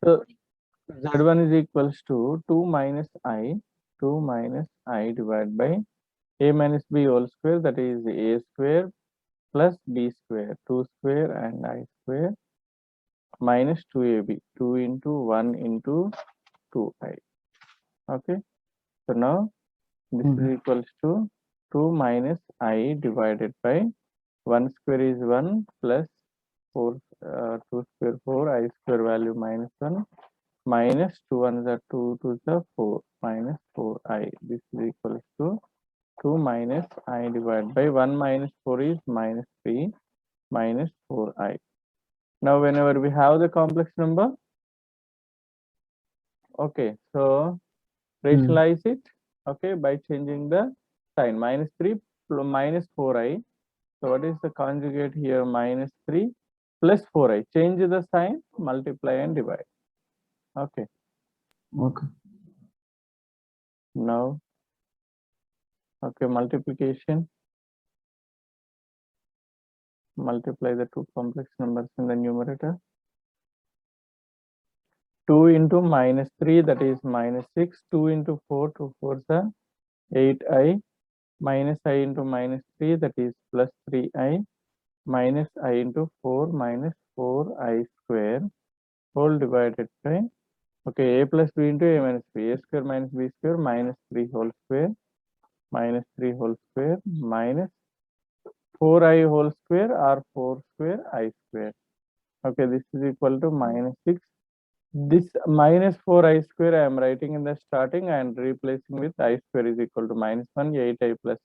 So Z1 is equals to 2 minus I divided by A minus B whole square, that is A square plus B square, 2 square and I square minus 2AB, 2 into 1 into 2I. Okay. So now this is equals to 2 minus I divided by 1 square is 1 plus 4, 2 square 4, I square value minus 1 minus 2 1s are 2 2s are 4 minus 4I. This is equals to 2 minus I divided by 1 minus 4 is minus 3 minus 4I. Now whenever we have the complex number, okay, so rationalize it, okay, by changing the sign. Minus 3 minus 4I. So what is the conjugate here? Minus 3 plus 4I. Change the sign, multiply and divide. Okay. Okay. Now, okay, multiplication. Multiply the two complex numbers in the numerator. 2 into minus 3, that is minus 6. 2 into 4, 2 4s are 8I. Minus I into minus 3, that is plus 3I. Minus I into 4 minus 4I square whole divided by, okay, A plus B into A minus B. A square minus B square minus 3 whole square minus 3 whole square minus 4I whole square or 4 square I square. Okay, this is equal to minus 6. This minus 4I square I am writing in the starting and replacing with I square is equal to minus 1. 8I plus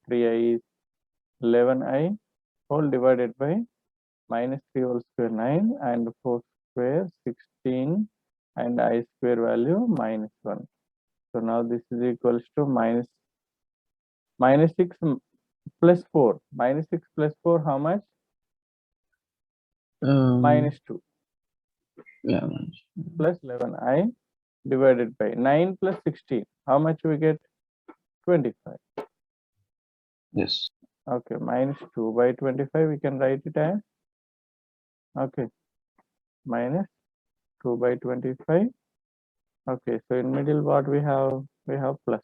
3I is 11I whole divided by minus 3 whole square 9 and 4 square 16 and I square value minus 1. So now this is equals to minus 6 plus 4. Minus 6 plus 4, how much? Minus 2. 11. Plus 11I divided by 9 plus 16. How much we get? 25. Yes. Okay, minus 2 by 25 we can write it as, okay, minus 2 by 25. Okay, so in middle what we have? We have plus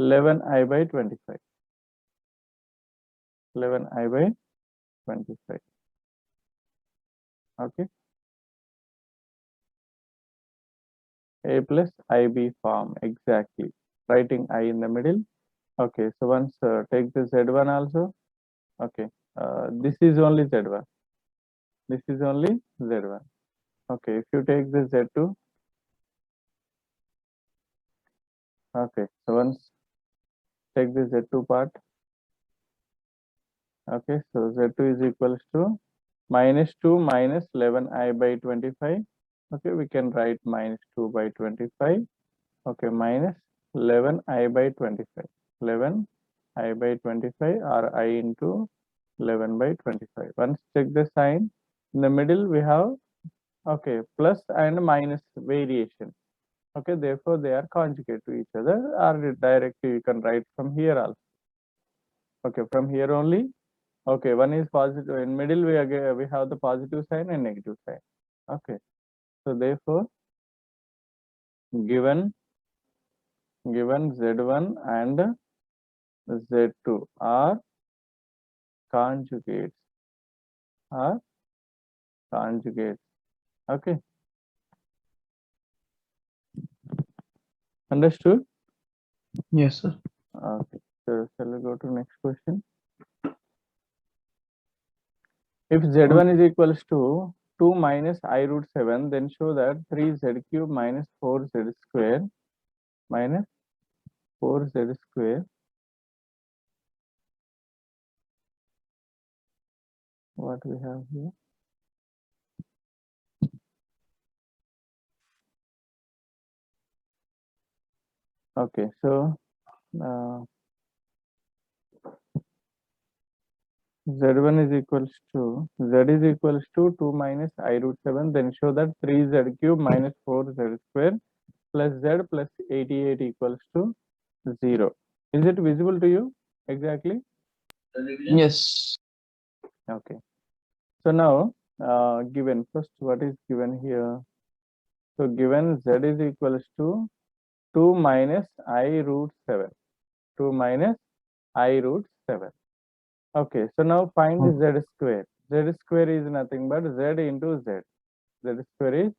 11I by 25. 11I by 25. Okay. A plus IB form, exactly. Writing I in the middle. Okay, so once take the Z1 also. Okay, this is only Z1. This is only Z1. Okay, if you take the Z2. Okay, so once take the Z2 part. Okay, so Z2 is equals to minus 2 minus 11I by 25. Okay, we can write minus 2 by 25. Okay, minus 11I by 25. 11I by 25 or I into 11 by 25. Once check the sign, in the middle we have, okay, plus and minus variation. Okay, therefore they are conjugate to each other, or directly you can write from here also. Okay, from here only. Okay, one is positive. In middle we have the positive sign and negative sign. Okay, so therefore given Z1 and Z2 are conjugates. Okay, understood? Yes, sir. Okay, so shall we go to next question? If Z1 is equals to 2 minus I root 7, then show that 3Z cube minus 4Z square minus 4Z square. What we have here? Okay, so Z1 is equals to, Z is equals to 2 minus I root 7, then show that 3Z cube minus 4Z square plus Z plus 88 equals to 0. Is it visible to you? Exactly? Yes. Okay. So now, given, first what is given here? So given z is equals to 2 minus I root 7. 2 minus I root 7. Okay, so now find z square. Z square is nothing but z into z. Z square is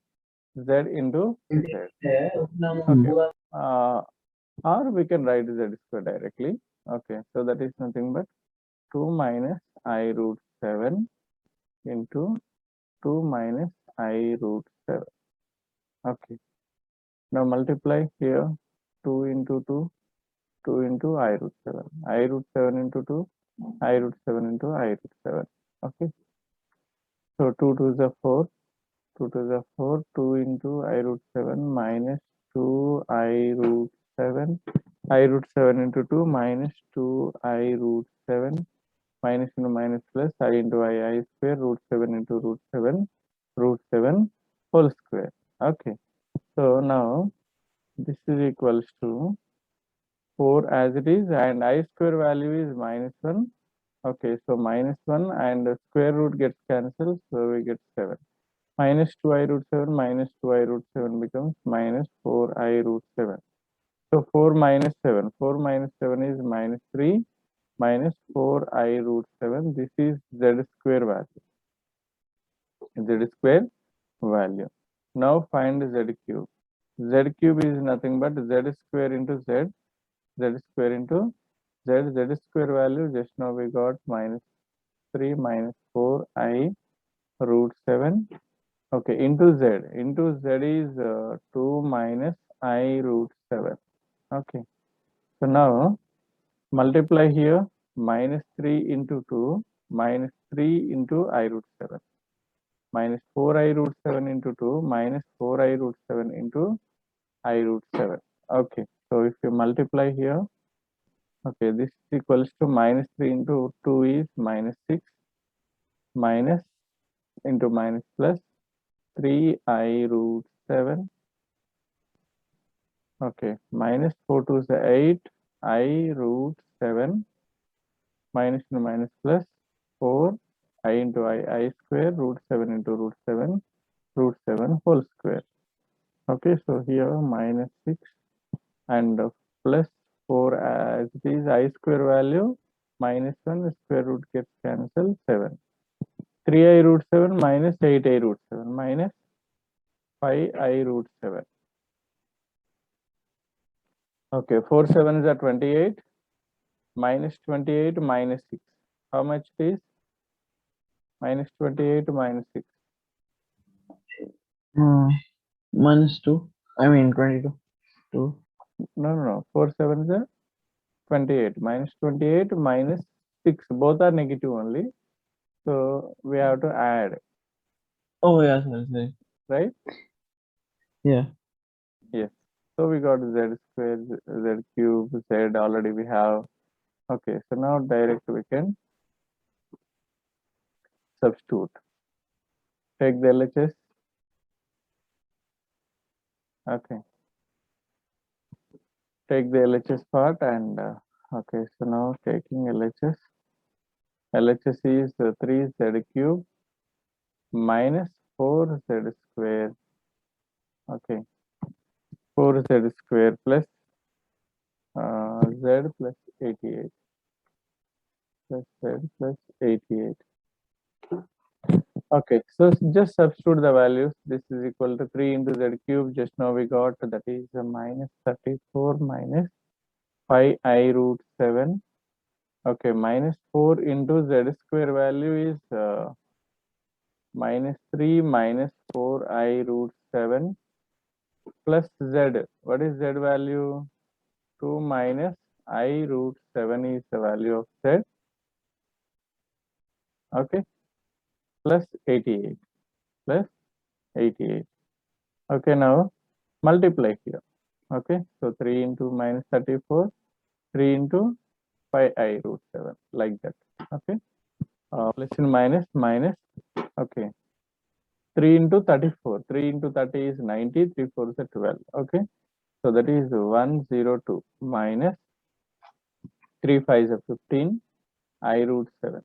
z into z. Okay. Or we can write z square directly. Okay, so that is nothing but 2 minus I root 7 into 2 minus I root 7. Okay. Now multiply here 2 into 2, 2 into I root 7. I root 7 into 2, I root 7 into I root 7. Okay. So 2 to the 4, 2 to the 4, 2 into I root 7 minus 2 I root 7. I root 7 into 2 minus 2 I root 7. Minus into minus plus I into I square root 7 into root 7 whole square. Okay. So now this is equals to 4 as it is, and I square value is minus 1. Okay, so minus 1 and the square root gets cancelled, so we get 7. Minus 2I root 7 minus 2I root 7 becomes minus 4I root 7. So 4 minus 7. 4 minus 7 is minus 3 minus 4I root 7. This is z square value. Z square value. Now find z cube. Z cube is nothing but z square into z. Z square into z. Z square value just now we got minus 3 minus 4I root 7. Okay, into z. Into z is 2 minus I root 7. Okay. So now multiply here minus 3 into 2 minus 3 into I root 7. Minus 4I root 7 into 2 minus 4I root 7 into I root 7. Okay. So if you multiply here, okay, this is equals to minus 3 into 2 is minus 6 minus into minus plus 3I root 7. Okay, minus 4 to the 8 I root 7 minus into minus plus 4 I into I square root 7 into root 7 whole square. Okay, so here minus 6 and plus 4 as it is I square value minus 1 square root gets cancelled 7. 3I root 7 minus 8I root 7 minus 5I root 7. Okay, 4 7s are 28 minus 28 minus 6. How much it is? Minus 28 minus 6. Minus 2. I mean 22. 2. No. 4 7s are 28 minus 28 minus 6. Both are negative only. So we have to add, Oh yeah, sorry. right? Yeah. Yes. So we got z square, z cube, z already we have. Okay, so now direct we can substitute. Take the LHS. Okay. Take the LHS part and okay, so now taking LHS. LHS is 3z cube minus 4z square. Okay. 4z square plus z plus 88 plus z plus 88. Okay, so just substitute the values. This is equal to 3 into z cube. Just now we got that is minus 34 minus 5I root 7. Okay, minus 4 into z square value is minus 3 minus 4I root 7 plus z. What is z value? 2 minus I root 7 is the value of z. Okay, plus 88 plus 88. Okay, now multiply here. Okay, so 3 into minus 34, 3 into 5I root 7, like that. Okay, plus and minus. Okay, 3 into 34, 3 into 30 is 90, 3 4 is 12. Okay, so that is 102 minus 3 5 is 15 I root 7.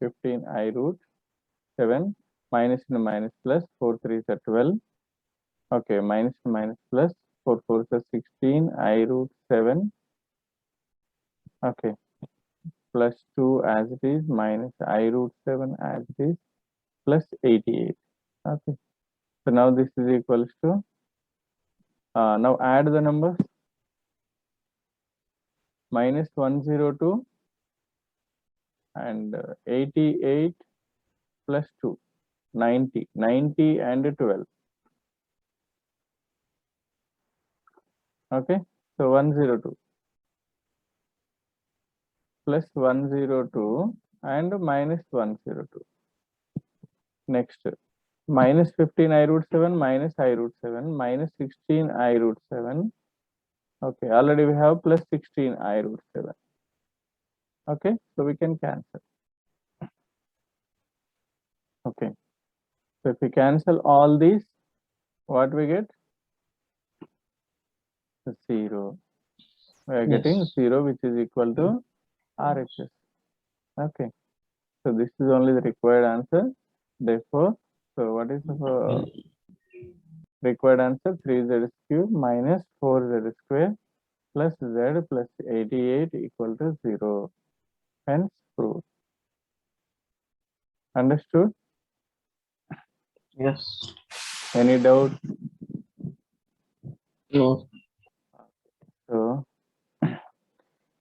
15 I root 7 minus into minus plus 4 3 is 12. Okay, minus to minus plus 4 4 is 16 I root 7. Okay, plus 2 as it is minus I root 7 as it is plus 88. Okay, so now this is equals to now add the numbers. Minus 102 and 88 plus 2 90 90 and 12. Okay, so 102 plus 102 and minus 102. Next, minus 15 I root 7 minus I root 7 minus 16 I root 7. Okay, already we have plus 16 I root 7. Okay, so we can cancel. Okay, so if we cancel all these, what we get? 0. We are getting Yes. 0, which is equal to RHS. Okay, so this is only the required answer. Therefore, so what is the required answer? 3z cube minus 4z square plus z plus 88 equal to 0. Hence proved. Understood? Yes. Any doubt? No. So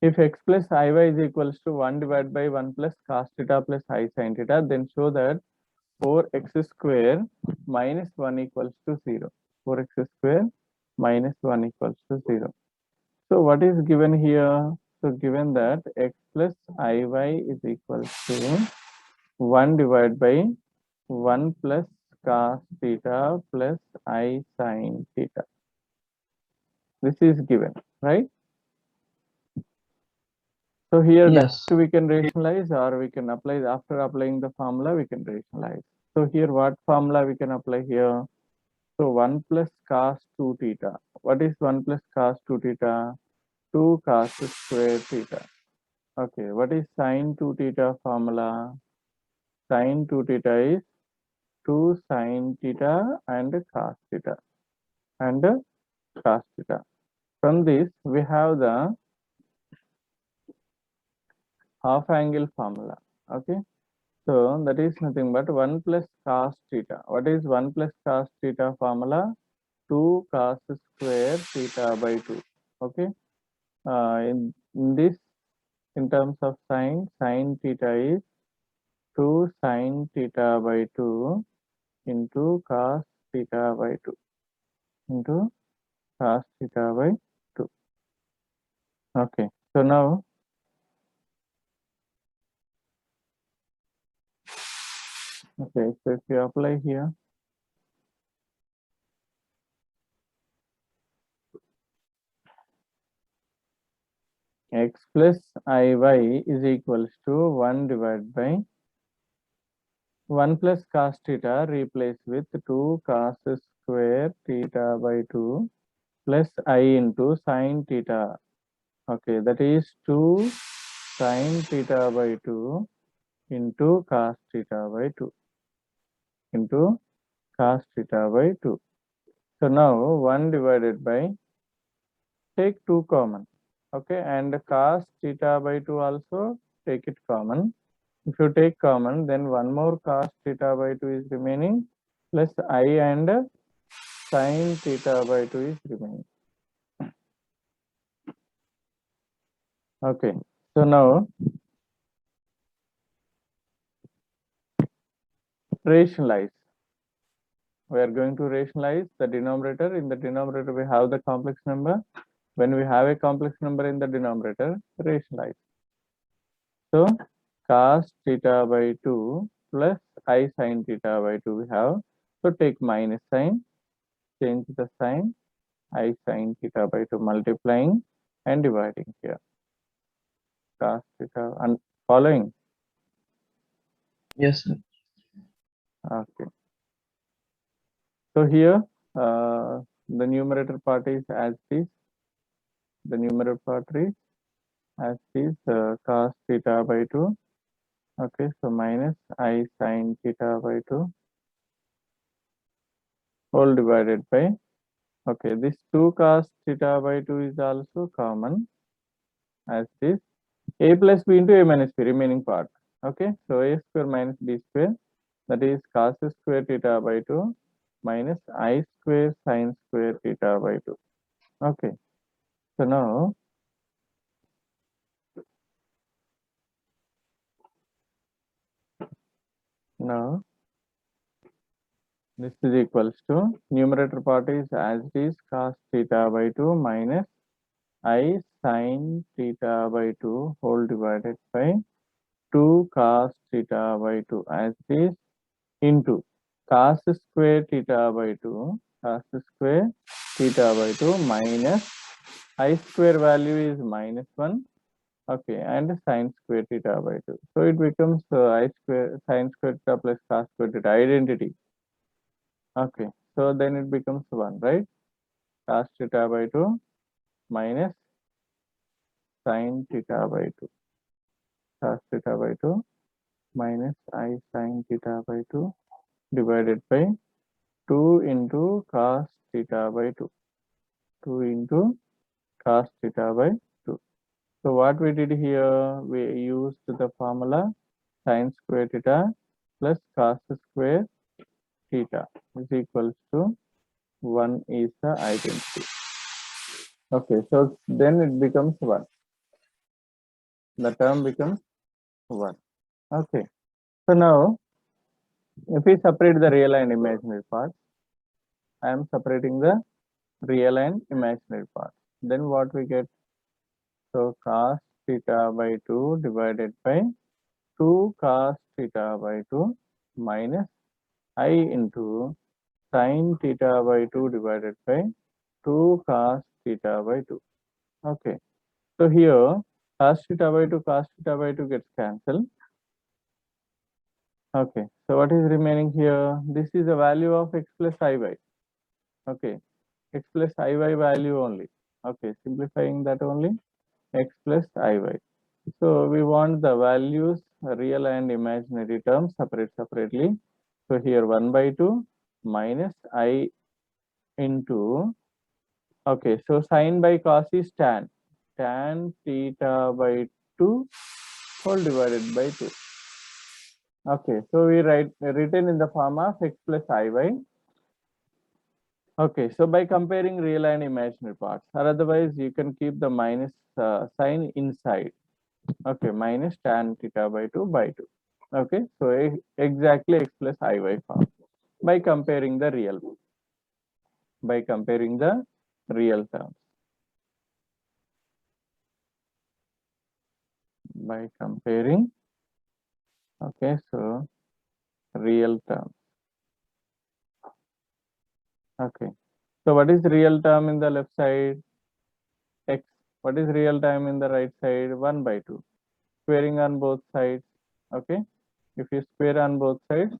if x plus iy is equals to 1 divided by 1 plus cos theta plus I sin theta, then show that 4x square minus 1 equals to 0. 4x square minus 1 equals to 0. So what is given here? So given that x plus iy is equal to 1 divided by 1 plus cos theta plus I sin theta. This is given, right? So here Yes. we can rationalize, or we can apply, after applying the formula we can rationalize. So here what formula we can apply here? So 1 plus cos 2 theta. What is 1 plus cos 2 theta? 2 cos square theta. Okay, what is sin 2 theta formula? Sin 2 theta is 2 sin theta and cos theta and cos theta. From this we have the half angle formula. Okay, so that is nothing but 1 plus cos theta. What is 1 plus cos theta formula? 2 cos square theta by 2. Okay, in this, in terms of sin theta is 2 sin theta by 2 into cos theta by 2 into cos theta by 2. Okay, so now okay, so if you apply here, x plus iy is equals to 1 divided by 1 plus cos theta replace with 2 cos square theta by 2 plus I into sin theta. Okay, that is 2 sin theta by 2 into cos theta by 2 into cos theta by 2. So now 1 divided by, take 2 common. Okay, and cos theta by 2 also take it common. If you take common, then one more cos theta by 2 is remaining, plus I and sin theta by 2 is remaining. Okay, so now rationalize. We are going to rationalize the denominator. In the denominator, we have the complex number. When we have a complex number in the denominator, rationalize. So cos theta by 2 plus I sin theta by 2 we have. So take minus sign, change the sign, I sin theta by 2 multiplying and dividing here. Cos theta and following. Yes, sir. Okay. So here the numerator part is as is. The numerator part is as is cos theta by 2. Okay, so minus I sin theta by 2 whole divided by, okay, this 2 cos theta by 2 is also common as this a plus b into a minus b remaining part. Okay, so a square minus b square, that is cos square theta by 2 minus I square sin square theta by 2. Okay, so now this is equals to, numerator part is as it is cos theta by 2 minus I sin theta by 2 whole divided by 2 cos theta by 2 as it is into cos square theta by 2, cos square theta by 2 minus I square value is minus 1, okay, and sin square theta by 2. So it becomes I square sin square theta plus cos square theta identity. Okay, so then it becomes 1, right? Cos theta by 2 minus sin theta by 2, cos theta by 2 minus I sin theta by 2 divided by 2 into cos theta by 2, 2 into cos theta by 2. So what we did here, we used the formula sin square theta plus cos square theta is equals to 1 is the identity. Okay, so then it becomes 1. The term becomes 1. Okay, so now if we separate the real and imaginary parts, I am separating the real and imaginary parts. Then what we get? So cos theta by 2 divided by 2 cos theta by 2 minus I into sin theta by 2 divided by 2 cos theta by 2. Okay, so here cos theta by 2 gets cancelled. Okay, so what is remaining here? This is the value of x plus iy. Okay, x plus iy value only. Okay, simplifying that only, x plus iy. So we want the values, real and imaginary terms separately. So here 1 by 2 minus I into, okay, so sin by cos is tan theta by 2 whole divided by 2. Okay, so we written in the form of x plus iy. Okay, so by comparing real and imaginary parts, or otherwise you can keep the minus sign inside. Okay, minus tan theta by 2 by 2. Okay, so exactly x plus iy form by comparing the real terms. By comparing, okay, so real terms. Okay, so what is real term in the left side? X. What is real term in the right side? 1 by 2. Squaring on both sides. Okay, if you square on both sides,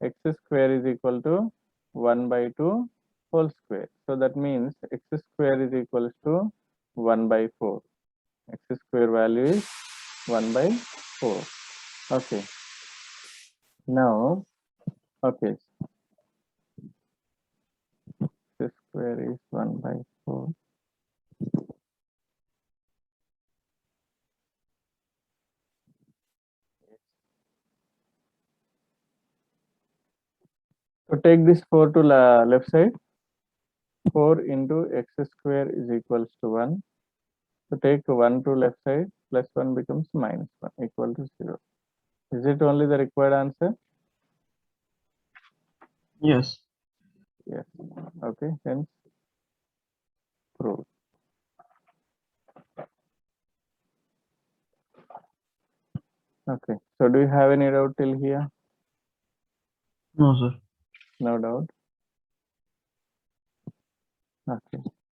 x square is equal to 1 by 2 whole square. So that means x square is equals to 1 by 4. X square value is 1 by 4. Okay, now, okay, x square is 1 by 4. So take this 4 to left side. 4 into x square is equals to 1. So take 1 to left side, plus 1 becomes minus 1 equal to 0. Is it only the required answer? Yes. Yes. Okay, hence proved. Okay, so do you have any doubt till here? No, sir. No doubt. Okay.